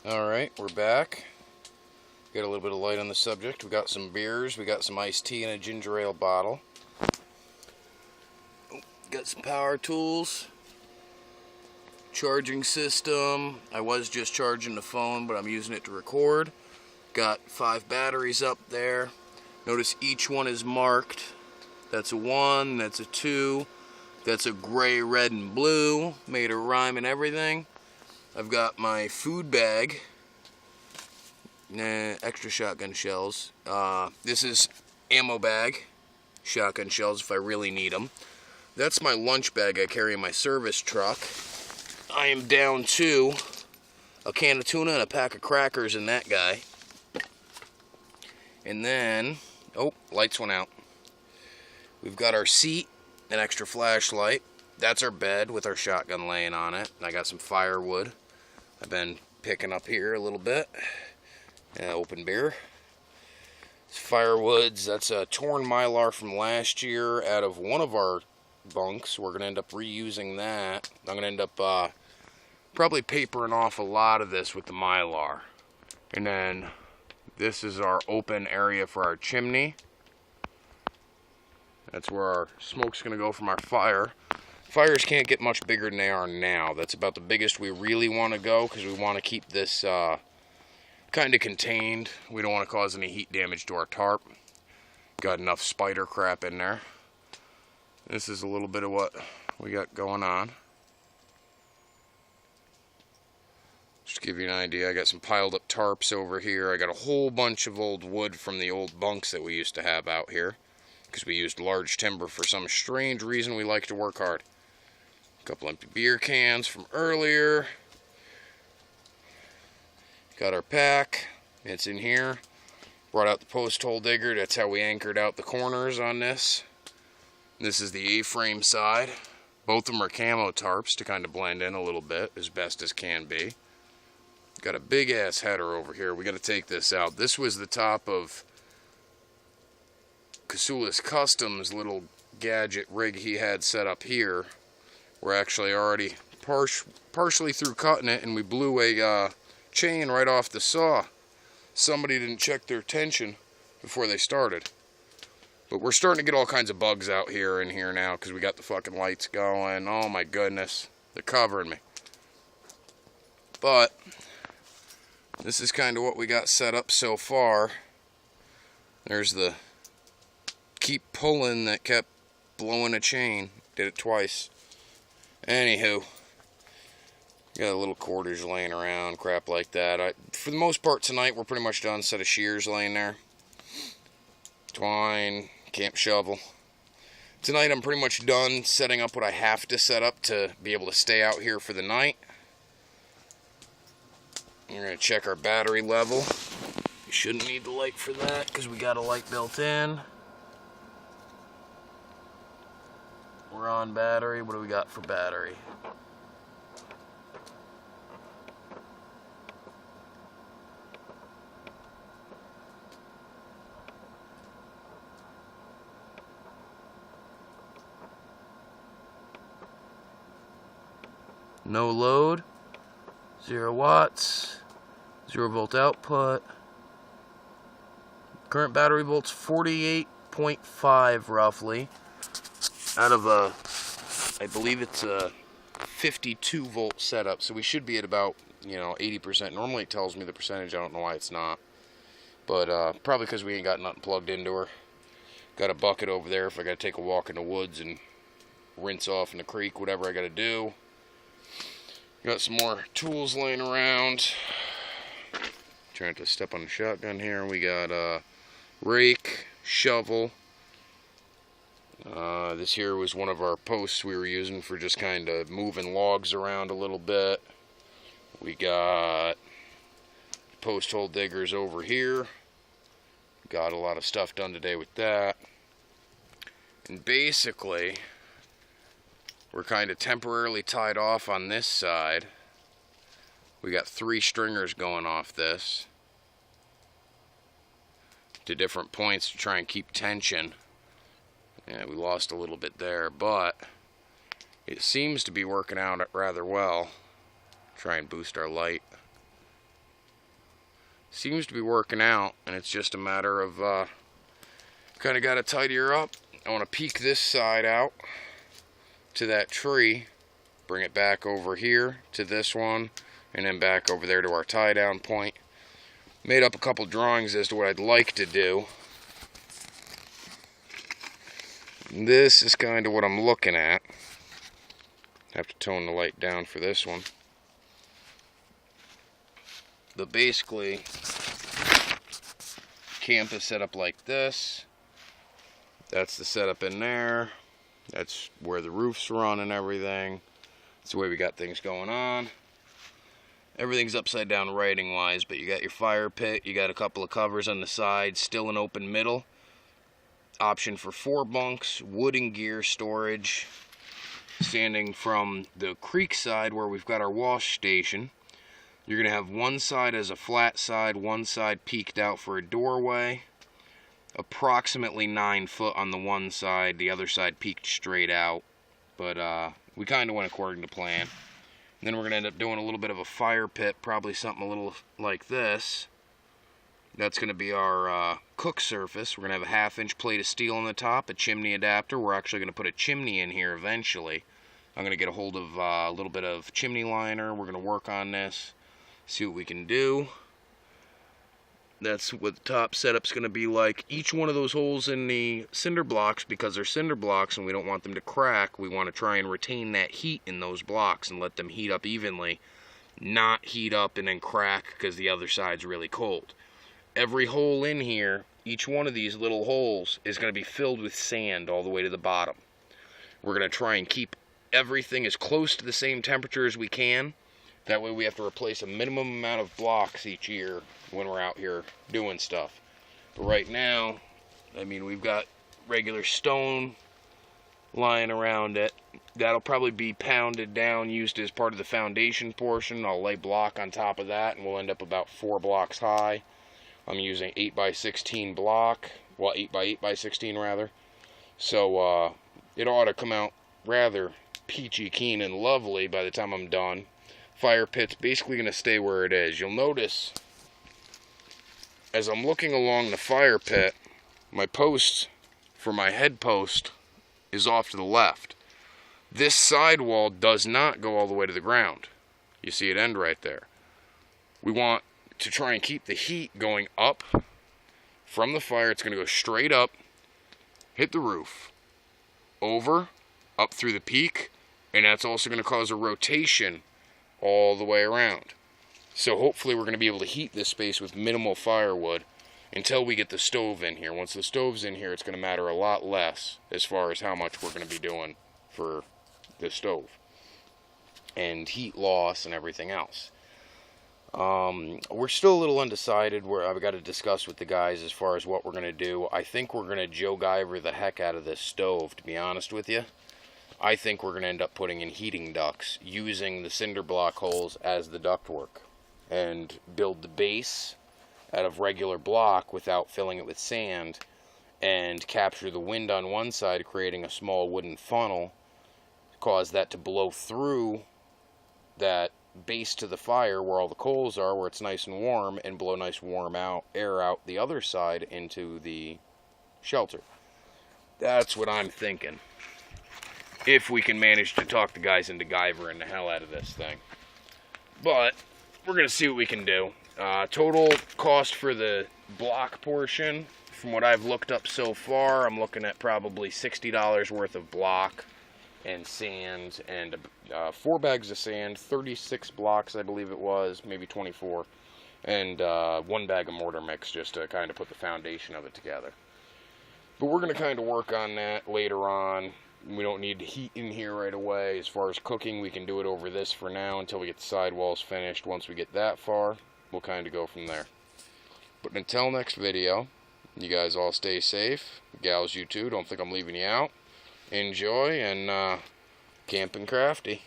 Alright, we're back. Got a little bit of light on the subject. We got some beers, we got some iced tea and a ginger ale bottle. Got some power tools. Charging system. I was just charging the phone, but I'm using it to record. Got 5 batteries up there. Notice each one is marked. That's a 1, that's a 2, that's a gray, red, and blue. Made a rhyme and everything. I've got my food bag. Extra shotgun shells. This is ammo bag. Shotgun shells if I really need them. That's my lunch bag I carry in my service truck. I am down to a can of tuna and a pack of crackers in that guy. And then, oh, lights went out. We've got our seat, an extra flashlight. That's our bed with our shotgun laying on it. I got some firewood I've been picking up here a little bit. Open beer. It's firewoods. That's a torn mylar from last year out of one of our bunks. We're going to end up reusing that. I'm going to end up probably papering off a lot of this with the mylar. And then this is our open area for our chimney. That's where our smoke's going to go from our fire. Fires can't get much bigger than they are now. That's about the biggest we really want to go because we want to keep this kind of contained. We don't want to cause any heat damage to our tarp. Got enough spider crap in there. This is a little bit of what we got going on. Just to give you an idea, I got some piled up tarps over here. I got a whole bunch of old wood from the old bunks that we used to have out here. Because we used large timber for some strange reason we like to work hard. A couple empty beer cans from earlier. Got our pack. It's in here. Brought out the post hole digger. That's how we anchored out the corners on this. This is the A-frame side. Both of them are camo tarps to kind of blend in a little bit as best as can be. Got a big ass header over here. We got to take this out. This was the top of Kasulis Customs little gadget rig he had set up here. We're actually already partially through cutting it, and we blew a chain right off the saw. Somebody didn't check their tension before they started. But we're starting to get all kinds of bugs out here in here now because we got the fucking lights going. Oh my goodness, they're covering me. But this is kind of what we got set up so far. There's the keep pulling that kept blowing a chain. Did it twice. Anywho, got a little cordage laying around, crap like that. For the most part tonight, we're pretty much done. Set of shears laying there. Twine, camp shovel. Tonight I'm pretty much done setting up what I have to set up to be able to stay out here for the night. We're going to check our battery level. We shouldn't need the light for that because we got a light built in. We're on battery. What do we got for battery? No load, 0 watts, 0 volt output. Current battery volt's 48.5 roughly. Out of a, I believe it's a 52 volt setup, so we should be at about, 80%. Normally it tells me the percentage, I don't know why it's not. But probably because we ain't got nothing plugged into her. Got a bucket over there if I gotta take a walk in the woods and rinse off in the creek, whatever I gotta do. Got some more tools laying around. Trying to step on the shotgun here. We got a rake, shovel. This here was one of our posts we were using for just kind of moving logs around a little bit. We got post hole diggers over here. Got a lot of stuff done today with that. And basically, we're kind of temporarily tied off on this side. We got 3 stringers going off this to different points to try and keep tension. Yeah, we lost a little bit there, but it seems to be working out rather well. Try and boost our light. seems to be working out, and it's just a matter of kind of got to tidy her up. I want to peek this side out to that tree, bring it back over here to this one, and then back over there to our tie down point. Made up a couple drawings as to what I'd like to do. This is kind of what I'm looking at. Have to tone the light down for this one. But basically, camp is set up like this. That's the setup in there. That's where the roof's run and everything. That's the way we got things going on. Everything's upside down writing wise, but you got your fire pit, you got a couple of covers on the side, still an open middle. Option for 4 bunks, wood and gear storage. Standing from the creek side where we've got our wash station, you're going to have one side as a flat side, one side peeked out for a doorway. Approximately 9 foot on the one side, the other side peeked straight out. But we kind of went according to plan. And then we're going to end up doing a little bit of a fire pit, probably something a little like this. That's going to be our cook surface. We're going to have a 1/2-inch plate of steel on the top, a chimney adapter. We're actually going to put a chimney in here eventually. I'm going to get a hold of a little bit of chimney liner. We're going to work on this, see what we can do. That's what the top setup's going to be like. Each one of those holes in the cinder blocks, because they're cinder blocks and we don't want them to crack, we want to try and retain that heat in those blocks and let them heat up evenly, not heat up and then crack because the other side's really cold. Every hole in here, each one of these little holes is going to be filled with sand all the way to the bottom. We're going to try and keep everything as close to the same temperature as we can. That way we have to replace a minimum amount of blocks each year when we're out here doing stuff. But right now, I mean, we've got regular stone lying around it. That'll probably be pounded down, used as part of the foundation portion. I'll lay block on top of that, and we'll end up about 4 blocks high. I'm using 8x16 block, well, 8x8x16 rather. So it ought to come out rather peachy keen and lovely by the time I'm done. Fire pit's basically going to stay where it is. You'll notice as I'm looking along the fire pit, my post for my head post is off to the left. This side wall does not go all the way to the ground. You see it end right there. We want to try and keep the heat going up from the fire. It's going to go straight up, hit the roof, over, up through the peak, and that's also going to cause a rotation all the way around. So hopefully we're going to be able to heat this space with minimal firewood until we get the stove in here. Once the stove's in here, it's going to matter a lot less as far as how much we're going to be doing for the stove and heat loss and everything else. We're still a little undecided. I've got to discuss with the guys as far as what we're going to do. I think we're going to Joe Guiver the heck out of this stove, to be honest with you. I think we're going to end up putting in heating ducts, using the cinder block holes as the ductwork, and build the base out of regular block without filling it with sand, and capture the wind on one side, creating a small wooden funnel, cause that to blow through that base to the fire where all the coals are, where it's nice and warm, and blow nice warm air out the other side into the shelter. That's what I'm thinking. If we can manage to talk the guys into Guivering the hell out of this thing. But we're going to see what we can do. Total cost for the block portion, from what I've looked up so far, I'm looking at probably $60 worth of block and sand, and 4 bags of sand, 36 blocks I believe it was, maybe 24, and 1 bag of mortar mix just to kind of put the foundation of it together. But we're going to kind of work on that later on. We don't need heat in here right away. As far as cooking, we can do it over this for now until we get the sidewalls finished. Once we get that far, we'll kind of go from there. But until next video, you guys all stay safe. Gals, you too. Don't think I'm leaving you out. Enjoy and camp and crafty.